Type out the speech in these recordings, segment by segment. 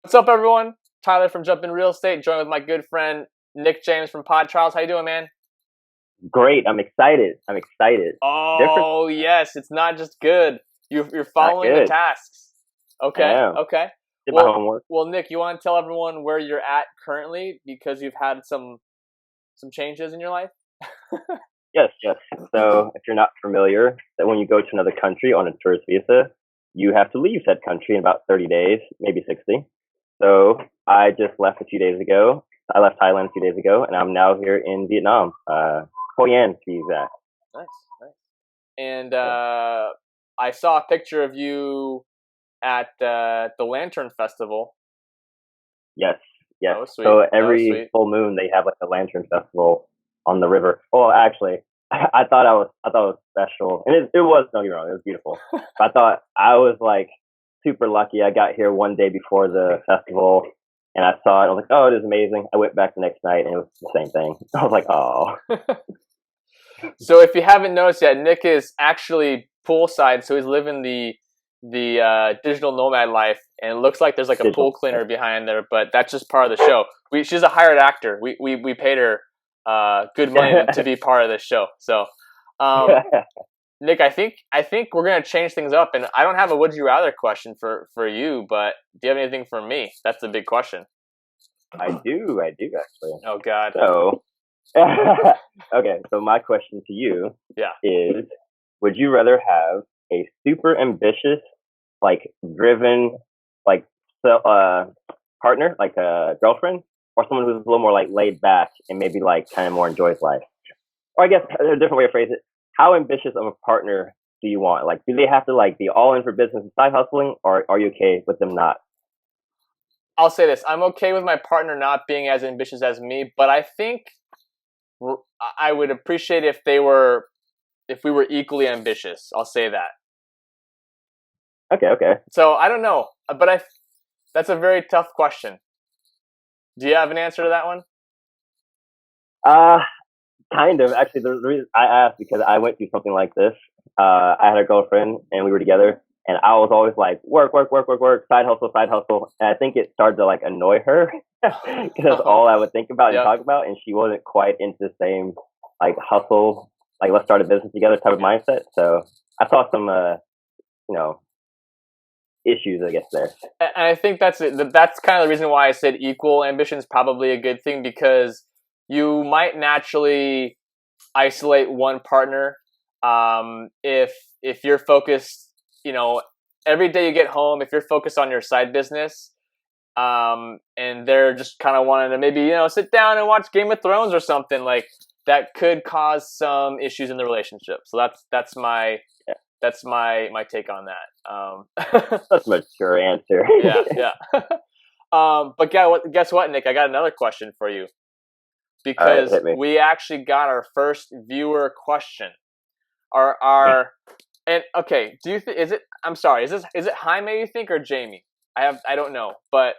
What's up, everyone? Tyler from Jump in Real Estate, joined with my good friend Nick James from Pod Trials. How you doing, man? Great. I'm excited. I'm excited. Different, Oh yes, it's not just good. You're not following the good. tasks. I Okay, am. okay. Did my Well, homework. Nick, you want to tell everyone where you're at currently because you've had some changes in your life. Yes, yes. So if you're not familiar, that when you go to another country on a tourist visa, you have to leave said country in about 30 days, maybe 60. So I just left a few days ago. I left Thailand a few days ago, and I'm now here in Vietnam. Hoi An to be exact. Nice, nice. And Yeah. I saw a picture of you at the Lantern Festival. Yes, yes. That was sweet. So That was every sweet. full moon, they have like a lantern festival on the river. Well, actually, I thought it was special, and it was. Don't get me wrong, it was beautiful. But I thought I was like super lucky. I got here one day before the festival, and I saw it. I was like, oh, it is amazing. I went back the next night, and it was the same thing. I was like, oh, So if you haven't noticed yet, Nick is actually poolside, so he's living the digital nomad life, and it looks like there's like a digital. pool cleaner behind there, but that's just part of the show. She's a hired actor. We paid her good money to be part of this show. So, Nick, I think we're gonna change things up, and I don't have a would you rather question for you, but do you have anything for me? That's the big question. I do actually. Oh God. So, okay. So my question to you Yeah. is: would you rather have a super ambitious, like driven, like partner, like a girlfriend, or someone who's a little more like laid back and maybe like kind of more enjoys life? Or I guess a different way to phrase it: how ambitious of a partner do you want? Like, do they have to like be all in for business and side hustling, or are you okay with them not? I'll say this: I'm okay with my partner not being as ambitious as me, but I think I would appreciate if we were equally ambitious. I'll say that. Okay. So I don't know, but that's a very tough question. Do you have an answer to that one? Uh, Kind of. Actually, the reason I asked because I went through something like this. I had a girlfriend and we were together, and I was always like, work, side hustle. And I think it started to like annoy her because that's all I would think about and Yep. talk about. And she wasn't quite into the same like hustle, like let's start a business together type of mindset. So I saw some, you know, issues, I guess, there. And I think that's it. That's kind of the reason why I said equal ambition is probably a good thing, because you might naturally isolate one partner if you're focused. Every day you get home, if you're focused on your side business, and they're just kind of wanting to maybe sit down and watch Game of Thrones or something, like that could cause some issues in the relationship. So that's my take on that. That's a mature answer. Yeah. But guess what, Nick? I got another question for you, All right, because hit me. we actually got our first viewer question. Our and okay, do you think is it? I'm sorry, is it Jaime you think, or Jamie? I don't know, but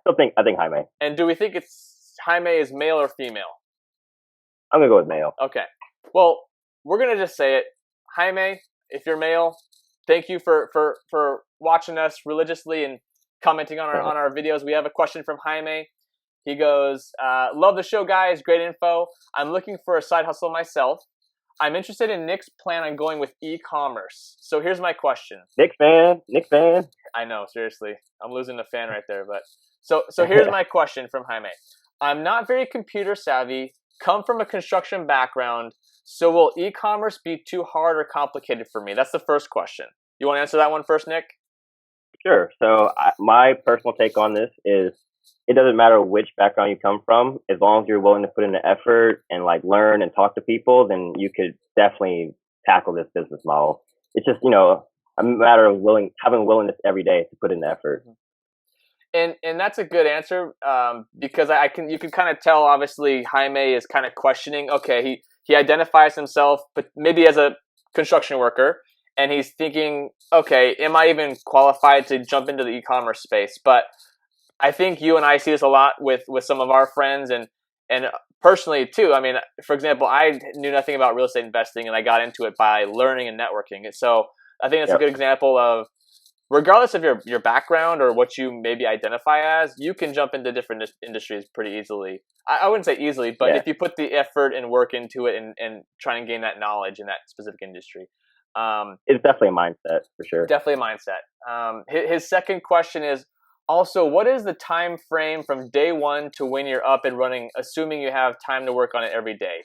I think Jaime. and do we think it's Jaime is male or female? I'm gonna go with male. Okay, well, we're gonna just say it, Jaime. If you're male, thank you for watching us religiously and commenting on our videos. We have a question from Jaime. He goes, love the show, guys. Great info. I'm looking for a side hustle myself. I'm interested in Nick's plan on going with e-commerce. So here's my question. Nick fan. I know, seriously. I'm losing a fan right there. But so here's my question from Jaime. I'm not very computer savvy, come from a construction background, so will e-commerce be too hard or complicated for me? That's the first question. You want to answer that one first, Nick? Sure. So my personal take on this is it doesn't matter which background you come from, as long as you're willing to put in the effort and like learn and talk to people, then you could definitely tackle this business model. It's just, a matter of having willingness every day to put in the effort. And that's a good answer, because you can kind of tell, obviously Jaime is kind of questioning. Okay, he identifies himself, but maybe as a construction worker, and he's thinking, okay, am I even qualified to jump into the e-commerce space? But I think you and I see this a lot with some of our friends, and personally too. I mean, for example, I knew nothing about real estate investing, and I got into it by learning and networking. And so I think that's a good example of regardless of your background or what you maybe identify as, you can jump into different industries pretty easily. I wouldn't say easily, but if you put the effort and work into it and try and gain that knowledge in that specific industry. It's definitely a mindset for sure. Definitely a mindset. His second question is also, what is the time frame from day one to when you're up and running, assuming you have time to work on it every day?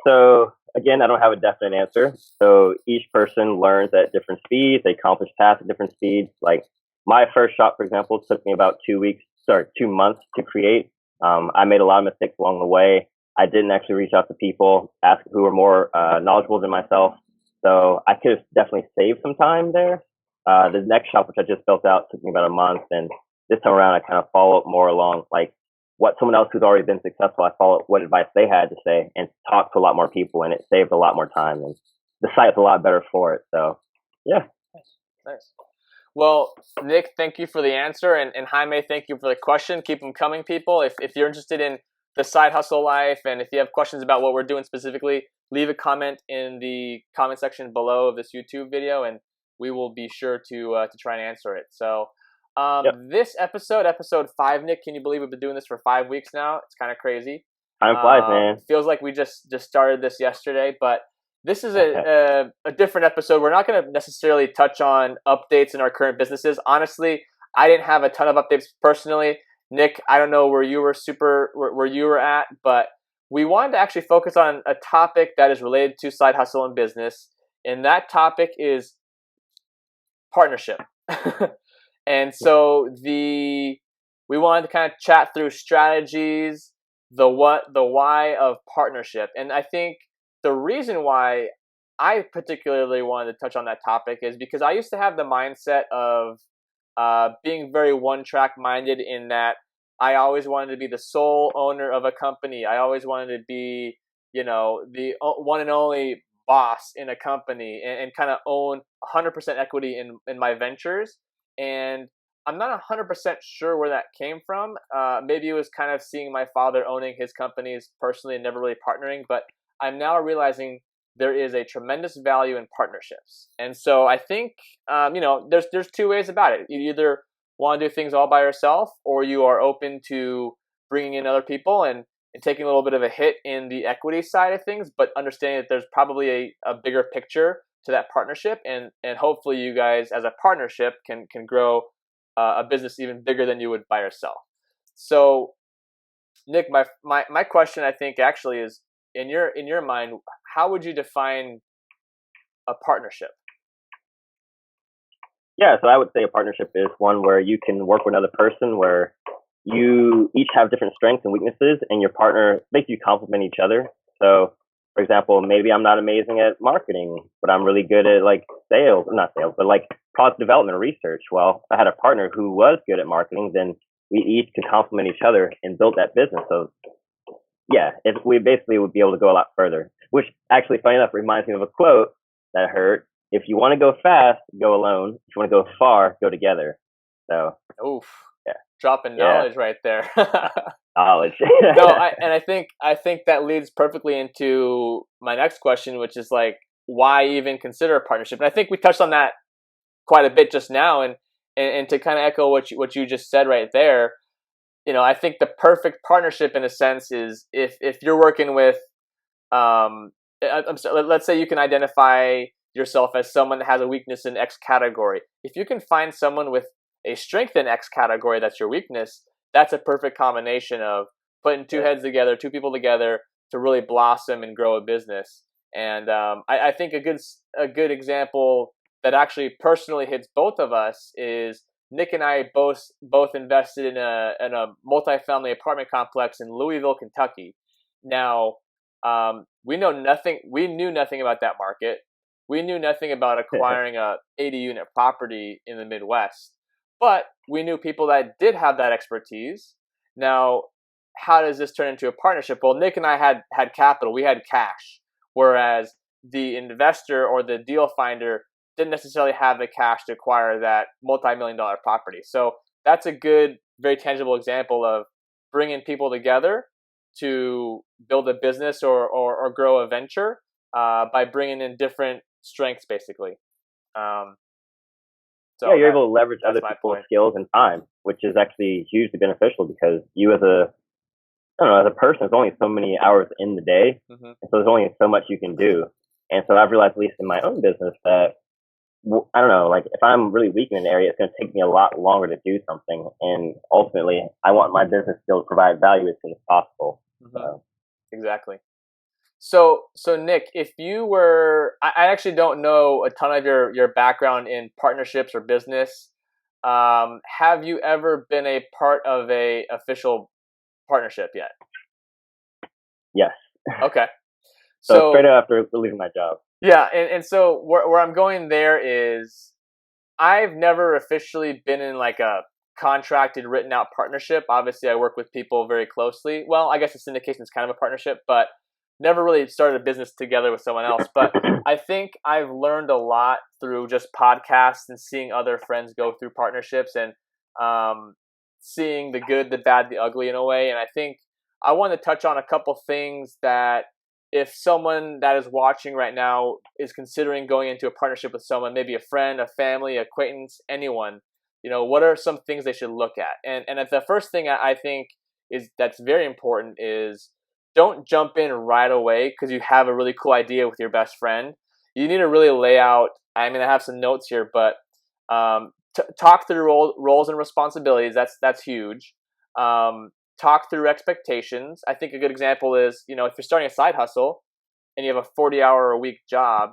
So again, I don't have a definite answer. So each person learns at different speeds. They accomplish tasks at different speeds. Like my first shop, for example, took me about 2 months to create. I made a lot of mistakes along the way. I didn't actually reach out to people, ask who were more knowledgeable than myself. So I could have definitely saved some time there. The next shop, which I just built out, took me about a month. And this time around, I kind of follow up more along like what someone else who's already been successful, I followed what advice they had to say and talked to a lot more people, and it saved a lot more time. And the site's a lot better for it. So, yeah. Nice. Well, Nick, thank you for the answer. And Jaime, thank you for the question. Keep them coming, people. If you're interested in the side hustle life, and if you have questions about what we're doing specifically, leave a comment in the comment section below of this YouTube video, and we will be sure to try and answer it. So, this episode 5, Nick, can you believe we've been doing this for 5 weeks now? It's kind of crazy. Time flies, man. Feels like we just started this yesterday, but this is a different episode. We're not going to necessarily touch on updates in our current businesses. Honestly, I didn't have a ton of updates personally. Nick, I don't know where you were at, but we wanted to actually focus on a topic that is related to side hustle and business, and that topic is partnership. And so we wanted to kind of chat through strategies, the what, the why of partnership. And I think the reason why I particularly wanted to touch on that topic is because I used to have the mindset of being very one-track minded, in that I always wanted to be the sole owner of a company. I always wanted to be, the one and only boss in a company, and kind of own 100% equity in my ventures. And I'm not 100% sure where that came from. Maybe it was kind of seeing my father owning his companies personally and never really partnering. But I'm now realizing there is a tremendous value in partnerships. And so I think, there's two ways about it. You either want to do things all by yourself, or you are open to bringing in other people and taking a little bit of a hit in the equity side of things, but understanding that there's probably a bigger picture to that partnership, and hopefully you guys as a partnership can grow a business even bigger than you would by yourself. So, Nick, my question I think actually is, in your mind, how would you define a partnership? Yeah, so I would say a partnership is one where you can work with another person, where you each have different strengths and weaknesses, and your partner makes you complement each other. So, for example, maybe I'm not amazing at marketing, but I'm really good at not sales, but product development or research. Well, if I had a partner who was good at marketing, then we each could complement each other and build that business. So yeah, we basically would be able to go a lot further, which actually, funny enough, reminds me of a quote that I heard. If you want to go fast, go alone. If you want to go far, go together. So, oof, yeah, dropping knowledge right there. Knowledge. No, I think that leads perfectly into my next question, which is why even consider a partnership? And I think we touched on that quite a bit just now, and to kind of echo what you just said right there. I think the perfect partnership in a sense is if you're working with, let's say you can identify yourself as someone that has a weakness in X category. If you can find someone with a strength in X category that's your weakness, that's a perfect combination of putting two people together to really blossom and grow a business. And I think a good example that actually personally hits both of us is Nick and I both invested in a multifamily apartment complex in Louisville, Kentucky. Now, we knew nothing about that market. We knew nothing about acquiring a 80-unit property in the Midwest, but we knew people that did have that expertise. Now, how does this turn into a partnership? Well, Nick and I had capital. We had cash, whereas the investor or the deal finder didn't necessarily have the cash to acquire that multi-million-dollar property. So that's a good, very tangible example of bringing people together to build a business or grow a venture by bringing in different strengths, basically. So yeah, you're able to leverage other my people's point. skills and time, which is actually hugely beneficial because you as a, I don't know, as a person, there's only so many hours in the day, and so there's only so much you can do. And so I've realized, at least in my own business, that I don't know, like if I'm really weak in an area, it's going to take me a lot longer to do something. And ultimately, I want my business to be able to provide value as soon as possible. So. Exactly. So Nick, if you were, I actually don't know a ton of your background in partnerships or business. Have you ever been a part of a official partnership yet? Yes. Okay. So straight after leaving my job. Yeah, and so where I'm going there is I've never officially been in like a contracted, written out partnership. Obviously, I work with people very closely. Well, I guess a syndication is kind of a partnership, but never really started a business together with someone else. But I think I've learned a lot through just podcasts and seeing other friends go through partnerships and seeing the good, the bad, the ugly in a way. And I think I want to touch on a couple things that if someone that is watching right now is considering going into a partnership with someone, maybe a friend, a family, acquaintance, anyone, what are some things they should look at? And the first thing I think is that's very important is don't jump in right away because you have a really cool idea with your best friend. You need to really lay out. I mean, I have some notes here, but talk through roles and responsibilities. That's huge. Talk through expectations. I think a good example is, if you're starting a side hustle and you have a 40-hour-a-week job,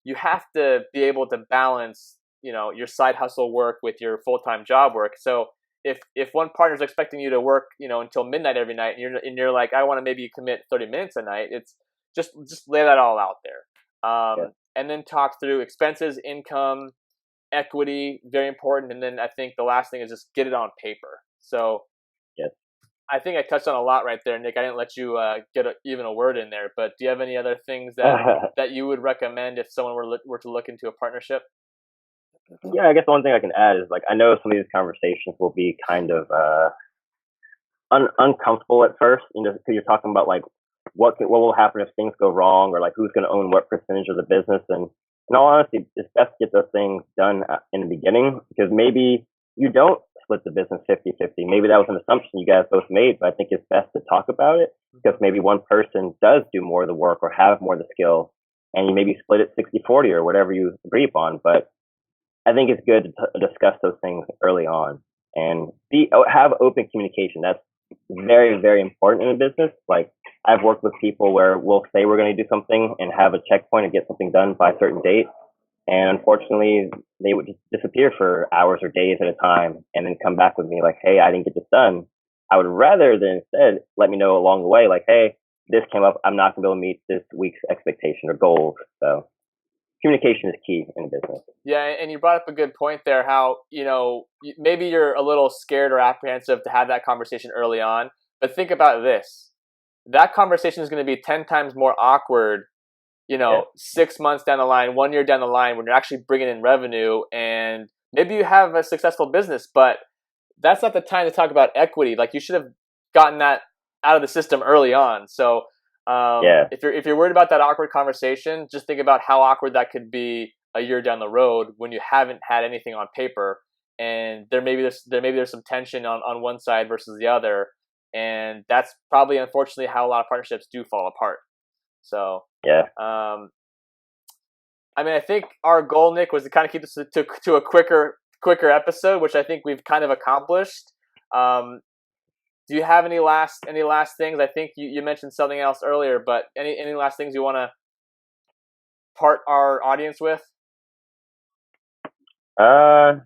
you have to be able to balance, your side hustle work with your full-time job work. So if one partner's expecting you to work, until midnight every night and you're like, I want to maybe commit 30 minutes a night, it's just lay that all out there. And then talk through expenses, income, equity, very important. And then I think the last thing is just get it on paper. So I think I touched on a lot right there, Nick. I didn't let you get even a word in there, but do you have any other things that you would recommend if someone were to look into a partnership? Yeah, I guess one thing I can add is like I know some of these conversations will be kind of uncomfortable at first, because you're talking about like what will happen if things go wrong, or like who's going to own what percentage of the business. And in all honesty, it's best to get those things done in the beginning, because maybe you don't split the business 50-50. Maybe that was an assumption you guys both made, but I think it's best to talk about it, because maybe one person does do more of the work or have more of the skill, and you maybe split it 60-40 or whatever you agree upon. But I think it's good to discuss those things early on and have open communication. That's very, very important in a business. Like I've worked with people where we'll say we're going to do something and have a checkpoint and get something done by a certain date. And unfortunately, they would just disappear for hours or days at a time and then come back with me like, hey, I didn't get this done. I would rather than instead let me know along the way, like, hey, this came up. I'm not going to be able to meet this week's expectation or goals. So communication is key in business. Yeah, and you brought up a good point there, how, maybe you're a little scared or apprehensive to have that conversation early on, but think about this. That conversation is going to be 10 times more awkward, 6 months down the line, 1 year down the line, when you're actually bringing in revenue and maybe you have a successful business, but that's not the time to talk about equity. Like you should have gotten that out of the system early on. So if you're worried about that awkward conversation, just think about how awkward that could be a year down the road when you haven't had anything on paper, and there maybe there's some tension on one side versus the other, and that's probably unfortunately how a lot of partnerships do fall apart. So I mean, I think our goal, Nick, was to kind of keep this to a quicker episode, which I think we've kind of accomplished. Do you have any last things? I think you mentioned something else earlier, but any last things you want to part our audience with? I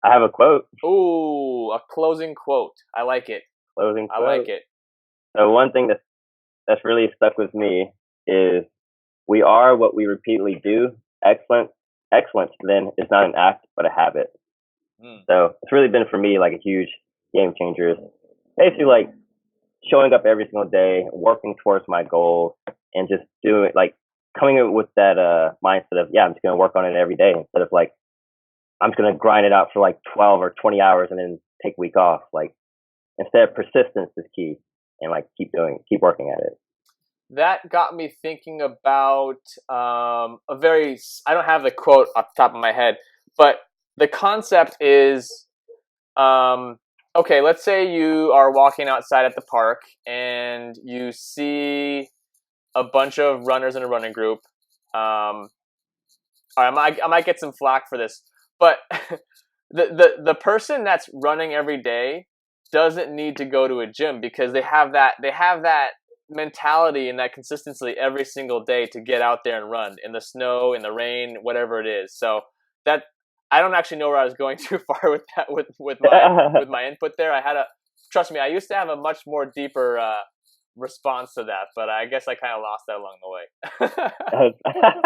have a quote. Ooh, a closing quote. I like it. Closing quote. I like it. So one thing that's really stuck with me is we are what we repeatedly do. Excellence then is not an act, but a habit. So it's really been for me like a huge game changer. Basically like showing up every single day, working towards my goals, and just doing like coming in with that mindset of, I'm just going to work on it every day, instead of like, I'm just going to grind it out for like 12 or 20 hours and then take a week off. Like instead, persistence is key, and like keep working at it. That got me thinking about I don't have the quote off the top of my head, but the concept is, okay, let's say you are walking outside at the park and you see a bunch of runners in a running group. All right, I might get some flack for this, but the person that's running every day doesn't need to go to a gym because they have that mentality and that consistency every single day to get out there and run in the snow, in the rain, whatever it is. So that I don't actually know where I was going too far with that with my input there. Trust me, I used to have a much more deeper response to that, but I guess I kind of lost that along the way.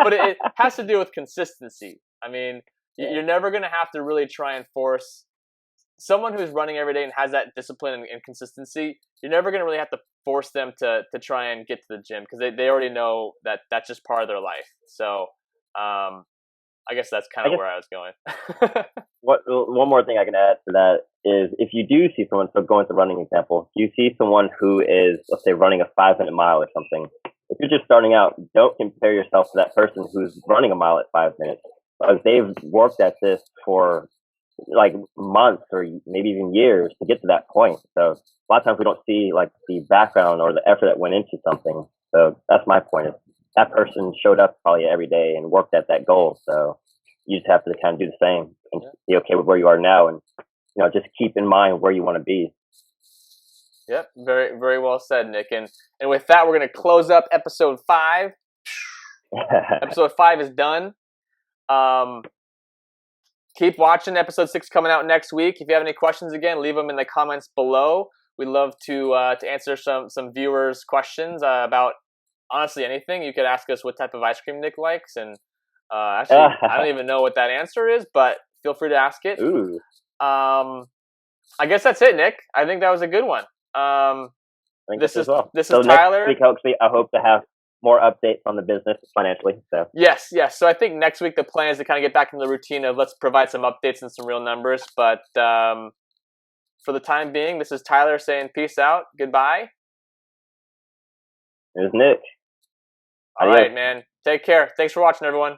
But it has to do with consistency. I mean, you're never going to have to really try and force someone who's running every day and has that discipline and consistency. You're never going to really have to force them to try and get to the gym because they already know that that's just part of their life. So I guess that's kind of where I was going. One more thing I can add to that is if you do see someone, so going to the running example, you see someone who is, let's say, running a 5-minute mile or something. If you're just starting out, don't compare yourself to that person who's running a mile at 5 minutes. Because they've worked at this for like months or maybe even years to get to that point. So a lot of times we don't see like the background or the effort that went into something. So that's my point. Is that person showed up probably every day and worked at that goal. So you just have to kind of do the same and be okay with where you are now, and just keep in mind where you want to be. Yep, very very well said, Nick. And with that, we're going to close up episode 5. Episode 5 is done. Keep watching. Episode 6 coming out next week. If you have any questions, again, leave them in the comments below. We'd love to answer some viewers' questions about honestly anything. You could ask us what type of ice cream Nick likes, and actually, I don't even know what that answer is, but feel free to ask it. Ooh. I guess that's it, Nick. I think that was a good one. This is Tyler. Next week, I hope to have more updates on the business financially. So yes. So I think next week the plan is to kind of get back into the routine of let's provide some updates and some real numbers. But for the time being, this is Tyler saying peace out. Goodbye. There's Nick. All right, man. Take care. Thanks for watching, everyone.